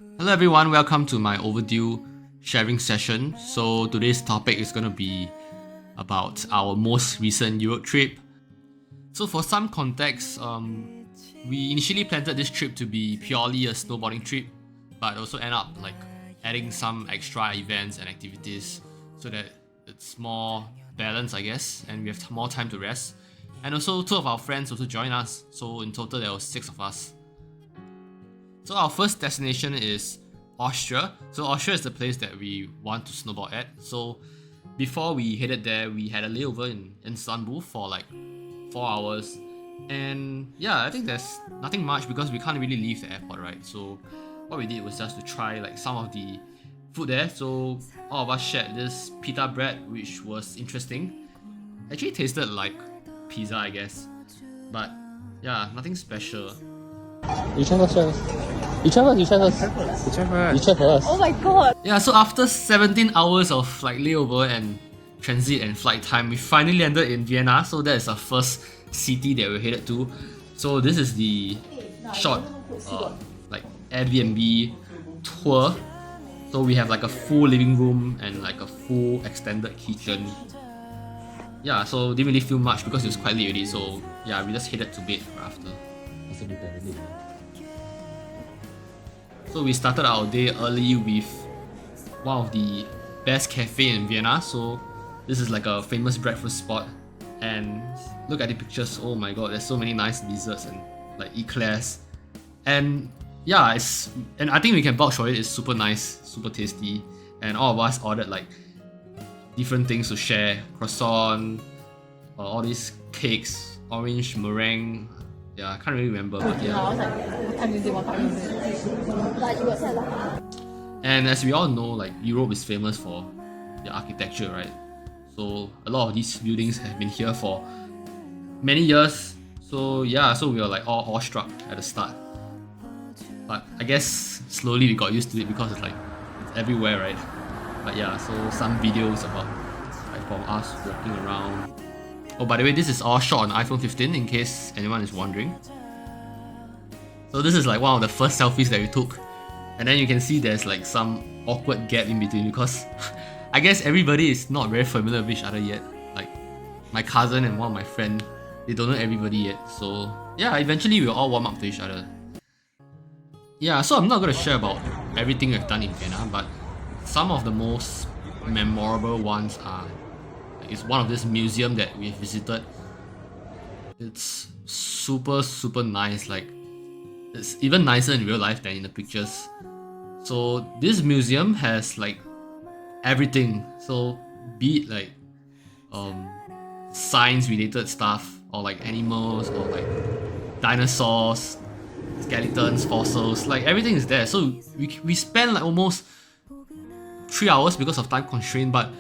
Hello everyone, welcome to my overdue sharing session. So today's topic is going to be about our most recent Europe trip. So for some context, we initially planned this trip to be purely a snowboarding trip, but also end up adding some extra events and activities so that it's more balanced, I guess, and we have more time to rest. And also two of our friends also joined us, so in total there was 6 of us. So our first destination is Austria. So Austria is the place that we want to snowboard at. So before we headed there, we had a layover in Istanbul for 4 hours. And yeah, I think there's nothing much because we can't really leave the airport, right? So what we did was just to try some of the food there. So all of us shared this pita bread, which was interesting. Actually tasted like pizza, I guess. But yeah, nothing special. You try first. You try first. Oh my god! Yeah, so after 17 hours of layover and transit and flight time, we finally landed in Vienna. So that is our first city that we're headed to. So this is the short Airbnb tour. So we have a full living room and a full extended kitchen. Yeah, so didn't really feel much because it was quite late already. So yeah, we just headed to bed right after. So we started our day early with one of the best cafe in Vienna. So this is a famous breakfast spot, and look at the pictures. Oh my god, there's so many nice desserts and eclairs, and yeah, and I think we can vouch for it. It's super nice, super tasty, and all of us ordered different things to share: croissant, all these cakes, orange meringue. Yeah, I can't really remember, but yeah. I was like, what time is it? What time is it? Like, you got said And as we all know, Europe is famous for their architecture, right? So a lot of these buildings have been here for many years. So yeah, so we were all awestruck at the start. But I guess slowly we got used to it because it's everywhere, right? But yeah, so some videos about from us walking around. Oh, by the way, this is all shot on iPhone 15 in case anyone is wondering. So this is one of the first selfies that we took. And then you can see there's some awkward gap in between because I guess everybody is not very familiar with each other yet. My cousin and one of my friends, they don't know everybody yet. So yeah, eventually we'll all warm up to each other. Yeah, so I'm not going to share about everything we've done in Vienna, but some of the most memorable ones are it's one of this museum that we visited. It's super nice. It's even nicer in real life than in the pictures. So this museum has everything. So be it science related stuff or animals or dinosaurs, skeletons, fossils, everything is there. So we spent almost 3 hours because of time constraint, but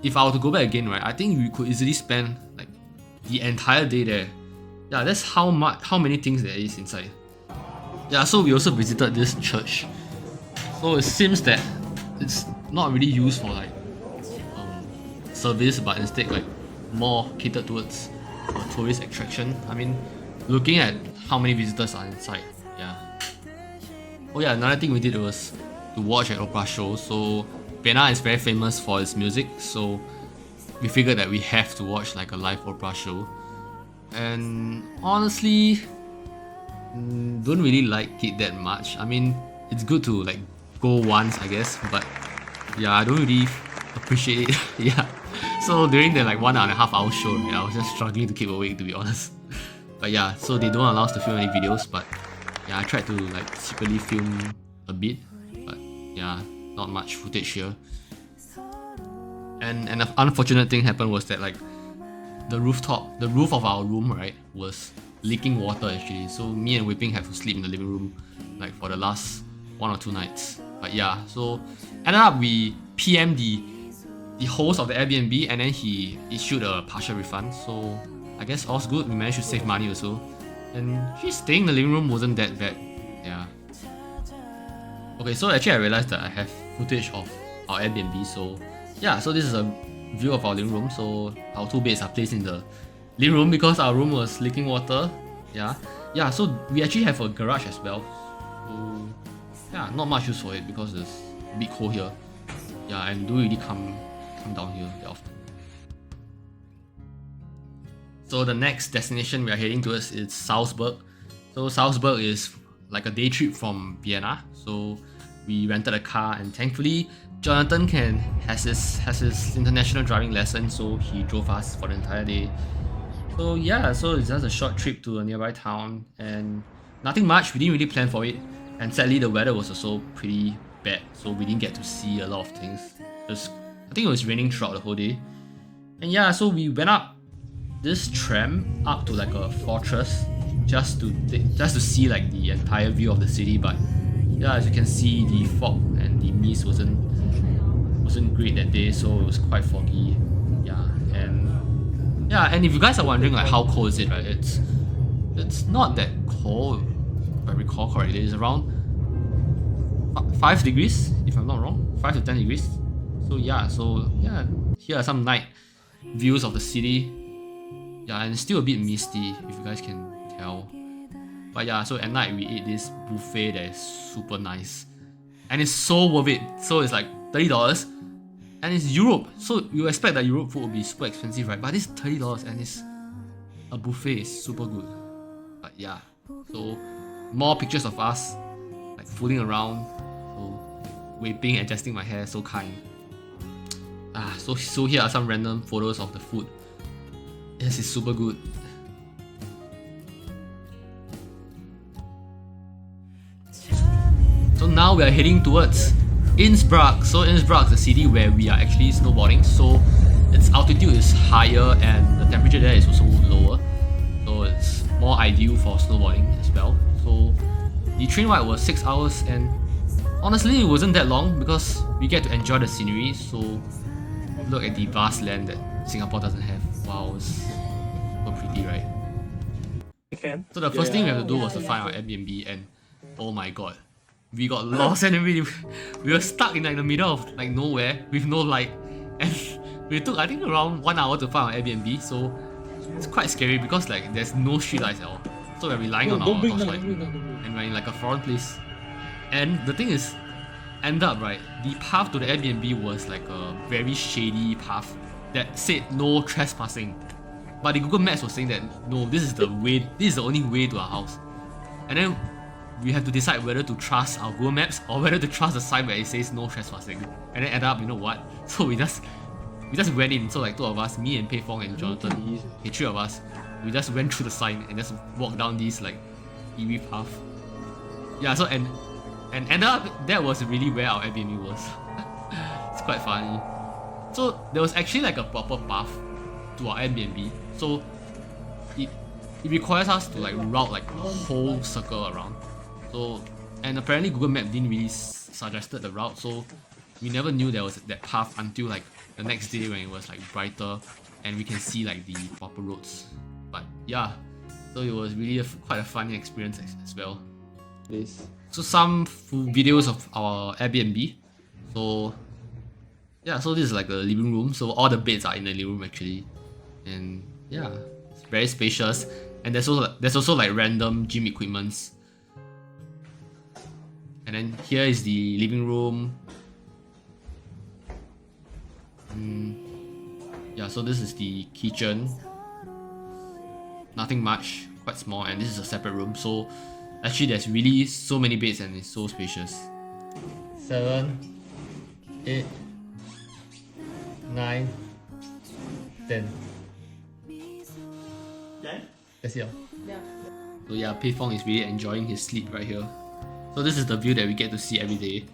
if I were to go back again, right, I think we could easily spend the entire day there. Yeah, that's how many things there is inside. Yeah, so we also visited this church. So it seems that it's not really used for service, but instead more catered towards a tourist attraction. I mean, looking at how many visitors are inside. Yeah. Oh yeah, another thing we did was to watch an opera show. So Vienna is very famous for its music, so we figured that we have to watch a live opera show. And honestly, don't really like it that much. I mean, it's good to go once, I guess, but yeah, I don't really appreciate it. Yeah. So during the 1.5 hour show, right, I was just struggling to keep awake, to be honest. But yeah, so they don't allow us to film any videos, but yeah, I tried to secretly film a bit, but yeah, not much footage here. And an unfortunate thing happened was that the roof of our room, right, was leaking water actually. So me and Whipping had to sleep in the living room for the last 1 or 2 nights. But yeah, so ended up we PM'd the host of the Airbnb, and then he issued a partial refund. So I guess all's good. We managed to save money also. And just staying in the living room wasn't that bad. Yeah. Okay, so actually I realized that I have footage of our Airbnb. So yeah, so this is a view of our living room. So our 2 beds are placed in the living room because our room was leaking water. Yeah, so we actually have a garage as well. So yeah, not much use for it because it's a bit cold here. Yeah, and don't really come down here that often. So the next destination we are heading towards is Salzburg. So Salzburg is like a day trip from Vienna. So we rented a car, and thankfully Jonathan has his international driving lesson, so he drove us for the entire day. So yeah, so it's just a short trip to a nearby town and nothing much. We didn't really plan for it, and sadly the weather was also pretty bad, so we didn't get to see a lot of things. I think it was raining throughout the whole day. And yeah, so we went up this tram up to like a fortress just to see like the entire view of the city. But yeah, as you can see, the fog and the mist wasn't great that day, so it was quite foggy. And if you guys are wondering like how cold is it, right? It's not that cold, if I recall correctly. It's around 5 degrees, if I'm not wrong, 5 to 10 degrees. So yeah, here are some night views of the city. Yeah, and it's still a bit misty, if you guys can tell. But yeah, so at night we ate this buffet that is super nice, and it's so worth it. So it's like $30, and it's Europe. So you expect that Europe food will be super expensive, right? But it's $30 and it's a buffet. It's super good. But yeah, so more pictures of us like fooling around, so waving, adjusting my hair, so kind. So here are some random photos of the food. Yes, it's super good. So now we are heading towards Innsbruck. So Innsbruck is a city where we are actually snowboarding. So its altitude is higher and the temperature there is also lower. So it's more ideal for snowboarding as well. So the train ride was 6 hours, and honestly it wasn't that long because we get to enjoy the scenery. So look at the vast land that Singapore doesn't have. Wow, it's so pretty, right? So the first thing we have to do was to find our Airbnb, and oh my god, we got lost and we were stuck in like the middle of like nowhere with no light, and we took I think around 1 hour to find our Airbnb. So it's quite scary because like there's no street lights at all. So we're relying on our torchlight, and we're in like a foreign place. And the thing is, end up right, the path to the Airbnb was like a very shady path that said no trespassing, but the Google Maps was saying that no, this is the only way to our house. And then we have to decide whether to trust our Google Maps or whether to trust the sign where it says no trespassing. And then end up, you know what? So we just went in. So like two of us, me and Pei Fong and Jonathan, okay, three of us, we just went through the sign and just walked down this like eerie path. Yeah, so and ended up that was really where our Airbnb was. It's quite funny. So there was actually like a proper path to our Airbnb. So it requires us to like route like a whole circle around. So, and apparently Google Maps didn't really suggested the route, so we never knew there was that path until like the next day when it was like brighter and we can see like the proper roads. But yeah, so it was really quite a funny experience as well. So some full videos of our Airbnb. So yeah, so this is like the living room. So all the beds are in the living room actually, and yeah, it's very spacious. And there's also like random gym equipments. And then here is the living room. Yeah, so this is the kitchen. Nothing much, quite small, and this is a separate room. So actually there's really so many beds and it's so spacious. 7, 8, 9, 10. That's it. Yeah. So yeah, Pei Fong is really enjoying his sleep right here. So this is the view that we get to see every day.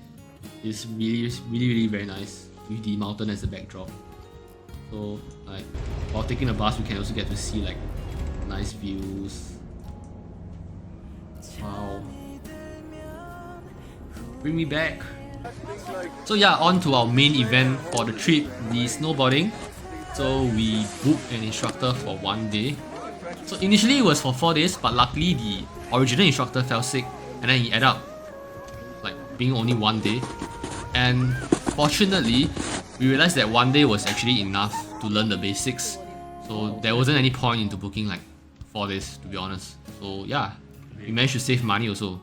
It's really very nice with the mountain as the backdrop. So like while taking a bus, we can also get to see like nice views. Wow. Bring me back. So yeah, on to our main event for the trip, the snowboarding. So we booked an instructor for 1 day. So initially it was for 4 days, but luckily the original instructor fell sick, and then he ended up like being only 1 day. And fortunately, we realized that 1 day was actually enough to learn the basics. So there wasn't any point into booking like 4 days, to be honest. So yeah, we managed to save money also.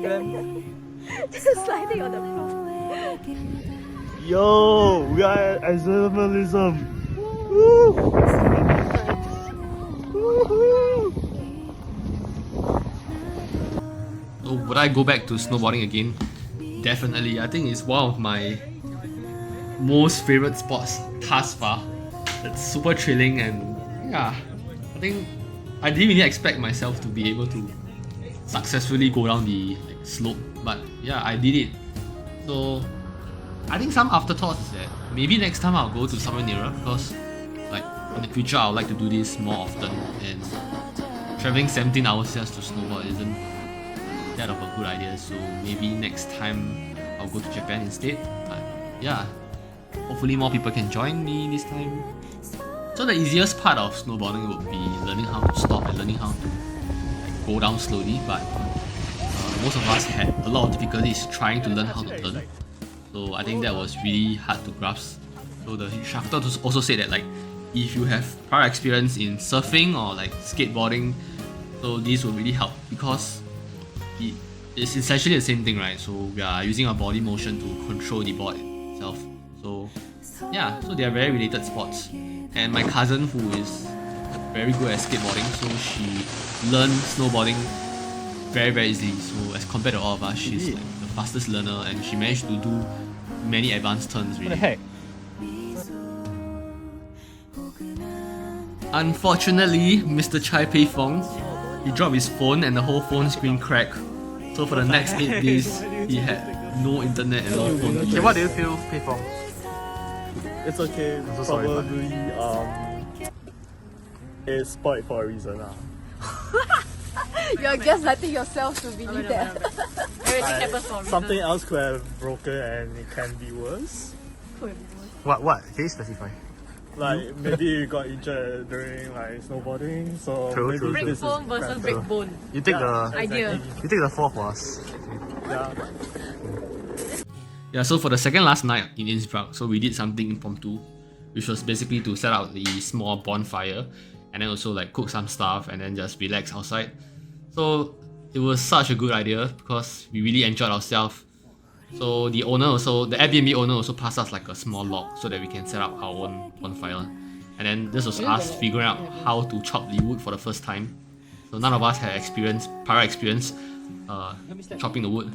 Just sliding on the floor. Yo, we are at exhibitionism. Woo! Woohoo! So would I go back to snowboarding again? Definitely. I think it's one of my most favorite sports thus far. It's super thrilling and yeah, I think I didn't really expect myself to be able to successfully go down the slope, but yeah, I did it. So I think some afterthoughts is that maybe next time I'll go to somewhere nearer because like in the future I would like to do this more often, and traveling 17 hours just to snowboard isn't that of a good idea. So maybe next time I'll go to Japan instead. But yeah, hopefully more people can join me this time. So the easiest part of snowboarding would be learning how to stop and learning how to go down slowly, but most of us had a lot of difficulties trying to learn how to turn. So I think that was really hard to grasp. So the instructor also said that like if you have prior experience in surfing or like skateboarding, so this will really help because it's essentially the same thing, right? So we are using our body motion to control the board itself. So yeah, so they are very related sports. And my cousin who is very good at skateboarding, so she learned snowboarding very easily. So as compared to all of us, she's like the fastest learner and she managed to do many advanced turns really. What the heck? Unfortunately, Mr. Chai Pei Fong, he dropped his phone and the whole phone screen cracked. So for the next 8 days, he had no internet and no phone to Okay, use. what do you feel, Pei Fong? It's okay. so sorry, Probably it's spoiled for a reason. You're just letting yourself to believe that. Everything happens for a reason. Something else could have broken and it can be worse. What? Can you specify? Like maybe you got injured during like snowboarding, so True, maybe true, this true. is Break bone versus better. break bone. You take Idea. you take the fall for us. Yeah. Yeah, so for the second last night in Innsbruck, so we did something impromptu, which was basically to set out the small bonfire and then also like cook some stuff and then just relax outside. So it was such a good idea because we really enjoyed ourselves. So the Airbnb owner also passed us like a small log so that we can set up our own bonfire. And then this was us figuring out how to chop the wood for the first time. So none of us had prior experience chopping the wood.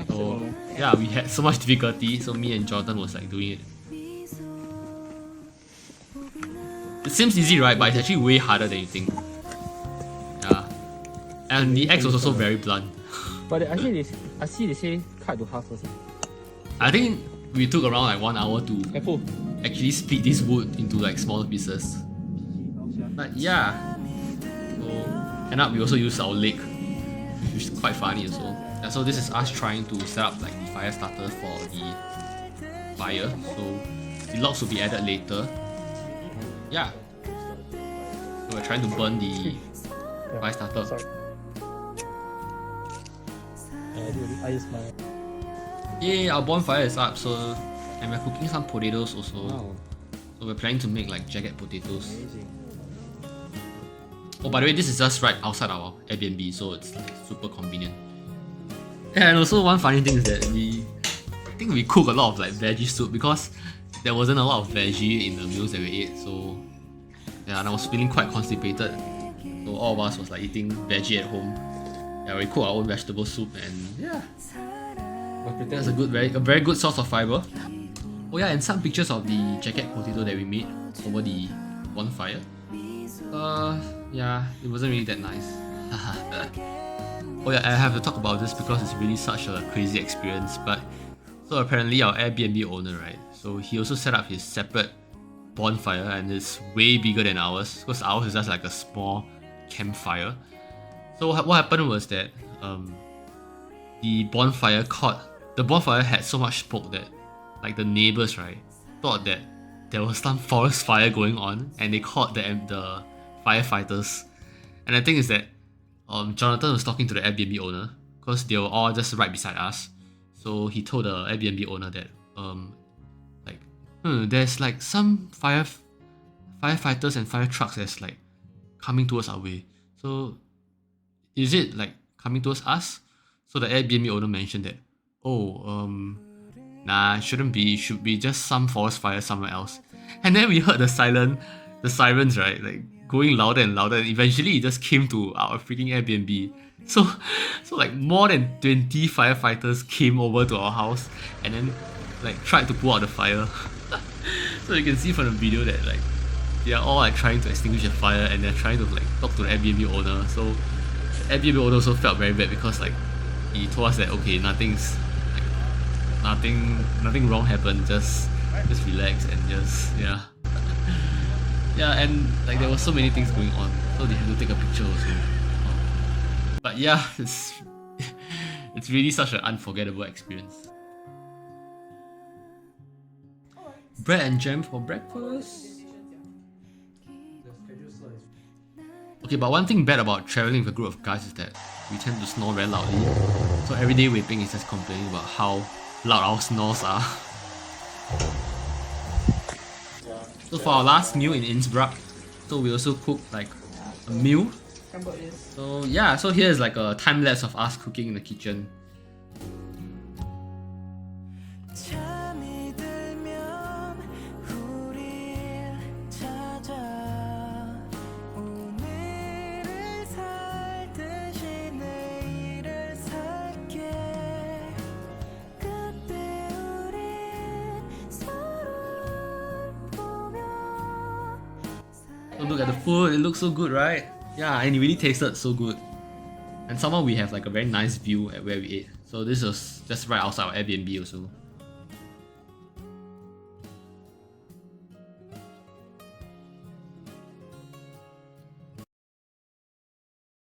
So yeah, we had so much difficulty. So me and Jordan was like doing it. It seems easy, right? But it's actually way harder than you think. Yeah, and the axe was also very blunt. But actually, I see they say cut to half first. I think we took around like 1 hour to Careful. actually split this wood into like smaller pieces. But yeah, so end up we also used our leg, which is quite funny also. Yeah, so this is us trying to set up like the fire starter for the fire. So the logs will be added later. Yeah. So we're trying to burn the fire starter. Sorry. I use my. Yeah, our bonfire is up. So and we're cooking some potatoes also. Wow. So we're planning to make like jagged potatoes. Amazing. Oh, by the way, this is just right outside our Airbnb, so it's like super convenient. And also one funny thing is that I think we cook a lot of like veggie soup because there wasn't a lot of veggie in the meals that we ate. So yeah, and I was feeling quite constipated. So all of us was like eating veggie at home. Yeah, we cook our own vegetable soup and yeah, that's a very good source of fiber. Oh yeah, and some pictures of the jacket potato that we made over the bonfire. Yeah, it wasn't really that nice. Oh yeah, I have to talk about this because it's really such a crazy experience. But so apparently our Airbnb owner, right? So he also set up his separate bonfire and it's way bigger than ours because ours is just like a small campfire. So what happened was that the bonfire had so much smoke that like the neighbors, right, thought that there was some forest fire going on and they called the firefighters. And the thing is that Jonathan was talking to the Airbnb owner because they were all just right beside us. So he told the Airbnb owner that there's like some firefighters and fire trucks that's like coming towards our way. So is it like coming towards us? So the Airbnb owner mentioned that, oh, nah, it shouldn't be. It should be just some forest fire somewhere else. And then we heard the sirens, right? Like going louder and louder. And eventually, it just came to our freaking Airbnb. So, so like more than 20 firefighters came over to our house and then like tried to put out the fire. So you can see from the video that like they are all like trying to extinguish the fire and they're trying to like talk to the Airbnb owner. So the Airbnb owner also felt very bad because like he told us that okay, nothing's like nothing wrong happened, just relax and just yeah. Yeah, and like there were so many things going on, so they had to take a picture also. But yeah, it's it's really such an unforgettable experience. Bread and jam for breakfast. Okay, but one thing bad about traveling with a group of guys is that we tend to snore very loudly. So everyday Wei Ping is just complaining about how loud our snores are. So for our last meal in Innsbruck, so we also cooked like a meal. So yeah, so here's like a time lapse of us cooking in the kitchen. So look at the food, it looks so good, right? Yeah, and it really tasted so good. And somehow we have like a very nice view at where we ate. So this was just right outside our Airbnb also.